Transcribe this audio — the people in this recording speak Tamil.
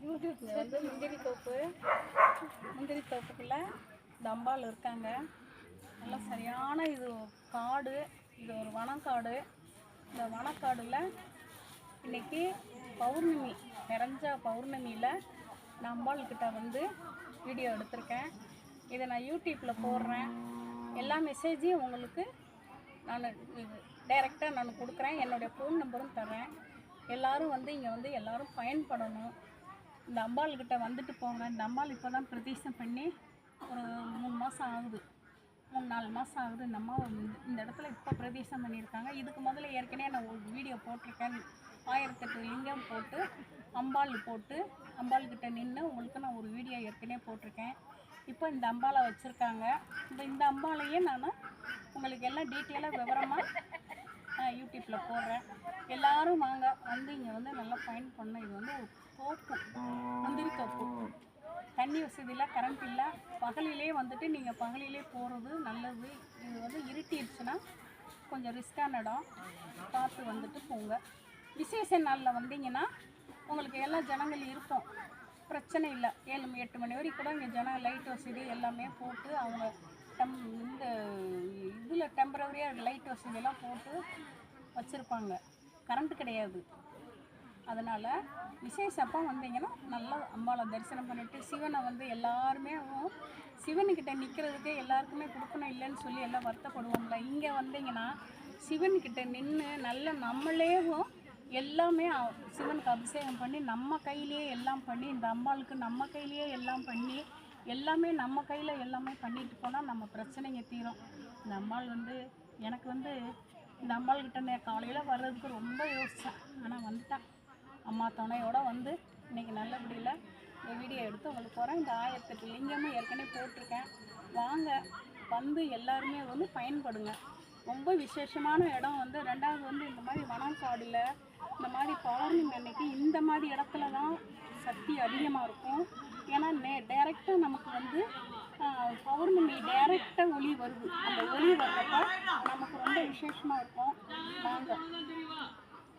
இங்கே வந்து முந்திரி தோப்புக்குள்ளே இந்த அம்பாள் இருக்காங்க. நல்லா சரியான இது காடு, இது ஒரு வனக்காடு. இந்த வனக்காடில் இன்றைக்கி பௌர்ணமி, நிறைஞ்ச பௌர்ணமியில் நான் அம்பாள்கிட்ட வந்து வீடியோ எடுத்திருக்கேன். இதை நான் யூடியூப்பில் போடுறேன். எல்லா மெசேஜையும் உங்களுக்கு நான் டைரெக்டாக நான் கொடுக்குறேன். என்னுடைய ஃபோன் நம்பரும் தரேன். எல்லோரும் வந்து இங்கே வந்து எல்லோரும் பயன்படணும். இந்த அம்பாள்கிட்ட வந்துட்டு போங்க. இந்த அம்பாள் இப்போ தான் பிரதிஷ்டம் பண்ணி ஒரு 3 மாதம் ஆகுது, 3-4 மாதம் ஆகுது. இந்த அம்மா இந்த இடத்துல இப்போ பிரதிஷ்டம் பண்ணியிருக்காங்க. இதுக்கு முதல்ல ஏற்கனவே நான் ஒரு வீடியோ போட்டிருக்கேன். 1008 லிங்கம் போட்டு அம்பாள் போட்டு அம்பாள்கிட்ட நின்று உங்களுக்கு நான் ஒரு வீடியோ ஏற்கனவே போட்டிருக்கேன். இப்போ இந்த அம்பாளை வச்சுருக்காங்க. இந்த அம்பாளையே நான் உங்களுக்கு எல்லாம் டீட்டெயிலாக விவரமாக யூடியூப்பில் போடுறேன். எல்லோரும் வாங்க, வந்து இங்கே வந்து நல்லா பயன் பண்ணணும். இது வந்து ஒரு தோப்பு, முந்திரி தோப்பு. தண்ணி வசதியில், கரண்ட் இல்லை. பகலிலே வந்துட்டு நீங்கள் பகலிலே போகிறது நல்லது. இது வந்து இருட்டிடுச்சுன்னா கொஞ்சம் ரிஸ்க்கான இடம், பார்த்து வந்துட்டு போங்க. விசேஷ நாளில் வந்தீங்கன்னா உங்களுக்கு எல்லா ஜனங்கள் இருக்கும், பிரச்சனை இல்லை. 7-8 மணி வரைக்கும் கூட இங்கே ஜனம் லைட் வசதி எல்லாமே போட்டு அவங்க இந்த இதில் டெம்பரவரியாக லைட் வசதியெல்லாம் போட்டு வச்சுருப்பாங்க. கரண்ட்டு கிடையாது. அதனால் விசேஷப்போ வந்தீங்கன்னா நல்லா அம்பாளை தரிசனம் பண்ணிவிட்டு சிவனை வந்து எல்லாருமே சிவனுக்கிட்ட நிற்கிறதுக்கே எல்லாருக்குமே கொடுக்கணும் இல்லைன்னு சொல்லி எல்லாம் வருத்தப்படுவோம்ல. இங்கே வந்தீங்கன்னா சிவன்கிட்ட நின்று நல்ல நம்மளேவும் எல்லாமே சிவனுக்கு அபிஷேகம் பண்ணி நம்ம கையிலேயே எல்லாம் பண்ணி, இந்த அம்பாளுக்கு நம்ம கையிலேயே எல்லாம் பண்ணி எல்லாமே நம்ம கையில் எல்லாமே பண்ணிட்டு போனால் நம்ம பிரச்சனைங்க தீரும். இந்த அம்பாள் வந்து எனக்கு வந்து இந்த அம்பாள்கிட்ட நான் காலையில் வர்றதுக்கு ரொம்ப யோசித்தேன். ஆனால் வந்துட்டேன். அம்மா துணையோடு வந்து இன்றைக்கி நல்லபடியில் இந்த வீடியோ எடுத்து உங்களுக்கு போகிறேன். இந்த 1008 லிங்கமும் ஏற்கனவே போட்டிருக்கேன். வாங்க, வந்து எல்லாருமே வந்து பயன்படுங்க. ரொம்ப விசேஷமான இடம் வந்து. ரெண்டாவது வந்து இந்த மாதிரி வனக்காடில் இந்த மாதிரி பௌர்ணமி அன்னைக்கு இந்த மாதிரி இடத்துல தான் சக்தி அதிகமாக இருக்கும். ஏன்னா டைரெக்டாக நமக்கு வந்து பௌர்ணமி டைரெக்டாக ஒளி வருது. அந்த ஒளி வர்றப்ப நமக்கு ரொம்ப விசேஷமாக இருக்கும். வாங்க.